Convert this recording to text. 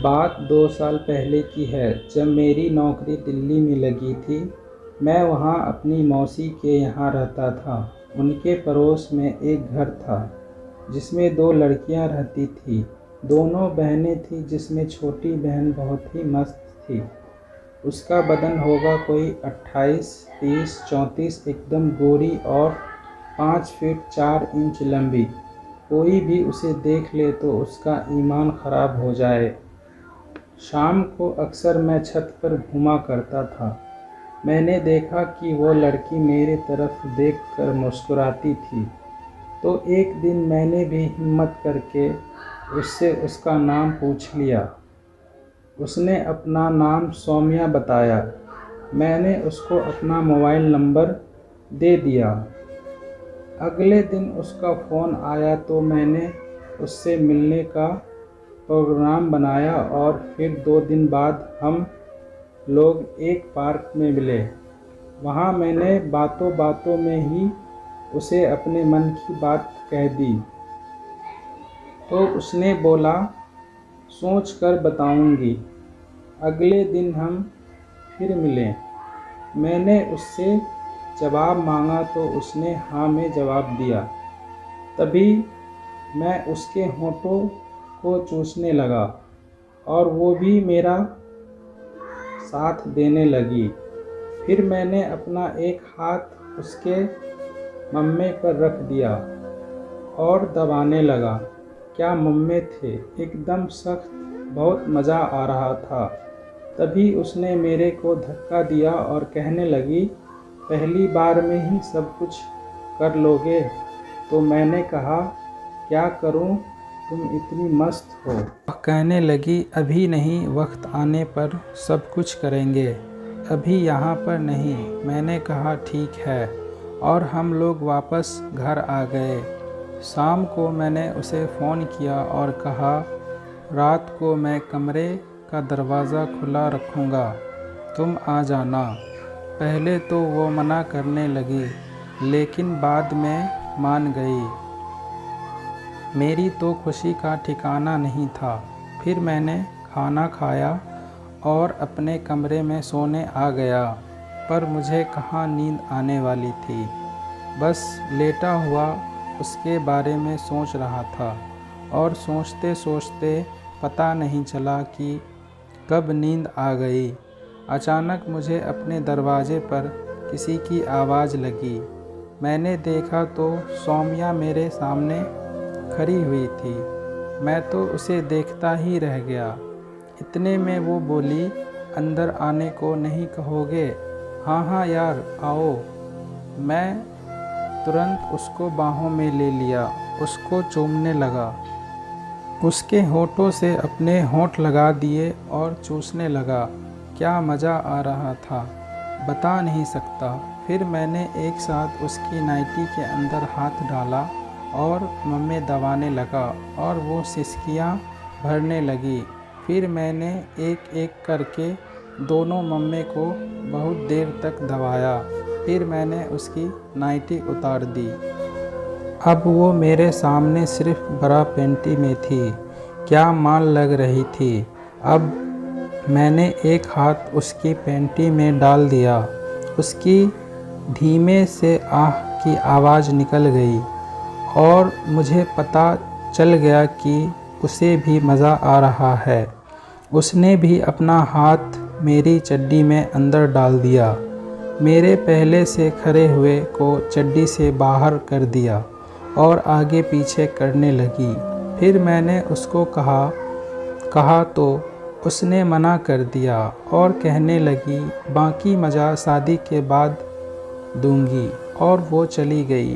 बात 2 साल पहले की है, जब मेरी नौकरी दिल्ली में लगी थी। मैं वहाँ अपनी मौसी के यहाँ रहता था। उनके पड़ोस में एक घर था जिसमें 2 लड़कियाँ रहती थीं। दोनों बहनें थीं, जिसमें छोटी बहन बहुत ही मस्त थी। उसका बदन होगा कोई 28, 30, 34, एकदम गोरी और 5 फीट 4 इंच लंबी। कोई भी उसे देख ले तो उसका ईमान ख़राब हो जाए। शाम को अक्सर मैं छत पर घूमा करता था। मैंने देखा कि वो लड़की मेरी तरफ देखकर मुस्कुराती थी, तो एक दिन मैंने भी हिम्मत करके उससे उसका नाम पूछ लिया। उसने अपना नाम सौम्या बताया। मैंने उसको अपना मोबाइल नंबर दे दिया। अगले दिन उसका फ़ोन आया तो मैंने उससे मिलने का प्रोग्राम बनाया और फिर 2 दिन बाद हम लोग एक पार्क में मिले। वहाँ मैंने बातों बातों में ही उसे अपने मन की बात कह दी, तो उसने बोला, सोच कर बताऊंगी। अगले दिन हम फिर मिले। मैंने उससे जवाब मांगा तो उसने हाँ में जवाब दिया। तभी मैं उसके होठों को चूसने लगा और वो भी मेरा साथ देने लगी। फिर मैंने अपना एक हाथ उसके मम्मे पर रख दिया और दबाने लगा। क्या मम्मे थे, एकदम सख्त, बहुत मज़ा आ रहा था। तभी उसने मेरे को धक्का दिया और कहने लगी, पहली बार में ही सब कुछ कर लोगे? तो मैंने कहा, क्या करूं, तुम इतनी मस्त हो। वह कहने लगी, अभी नहीं, वक्त आने पर सब कुछ करेंगे, अभी यहाँ पर नहीं। मैंने कहा ठीक है, और हम लोग वापस घर आ गए। शाम को मैंने उसे फ़ोन किया और कहा, रात को मैं कमरे का दरवाज़ा खुला रखूँगा, तुम आ जाना। पहले तो वो मना करने लगी, लेकिन बाद में मान गई। मेरी तो खुशी का ठिकाना नहीं था। फिर मैंने खाना खाया और अपने कमरे में सोने आ गया, पर मुझे कहाँ नींद आने वाली थी। बस लेटा हुआ उसके बारे में सोच रहा था और सोचते सोचते पता नहीं चला कि कब नींद आ गई। अचानक मुझे अपने दरवाजे पर किसी की आवाज़ लगी। मैंने देखा तो सौम्या मेरे सामने खड़ी हुई थी। मैं तो उसे देखता ही रह गया। इतने में वो बोली, अंदर आने को नहीं कहोगे? हाँ हाँ यार, आओ। मैं तुरंत उसको बाहों में ले लिया, उसको चूमने लगा, उसके होठों से अपने होंठ लगा दिए और चूसने लगा। क्या मज़ा आ रहा था, बता नहीं सकता। फिर मैंने एक साथ उसकी नाइटी के अंदर हाथ डाला और मम्मे दबाने लगा और वो सिसकियाँ भरने लगी। फिर मैंने एक एक करके दोनों मम्मे को बहुत देर तक दबाया। फिर मैंने उसकी नाइटी उतार दी। अब वो मेरे सामने सिर्फ बरा पेंटी में थी। क्या माल लग रही थी। अब मैंने एक हाथ उसकी पेंटी में डाल दिया। उसकी धीमे से आह की आवाज़ निकल गई और मुझे पता चल गया कि उसे भी मज़ा आ रहा है। उसने भी अपना हाथ मेरी चड्डी में अंदर डाल दिया, मेरे पहले से खड़े हुए को चड्डी से बाहर कर दिया और आगे पीछे करने लगी। फिर मैंने उसको कहा तो उसने मना कर दिया और कहने लगी, बाकी मज़ा शादी के बाद दूंगी, और वो चली गई।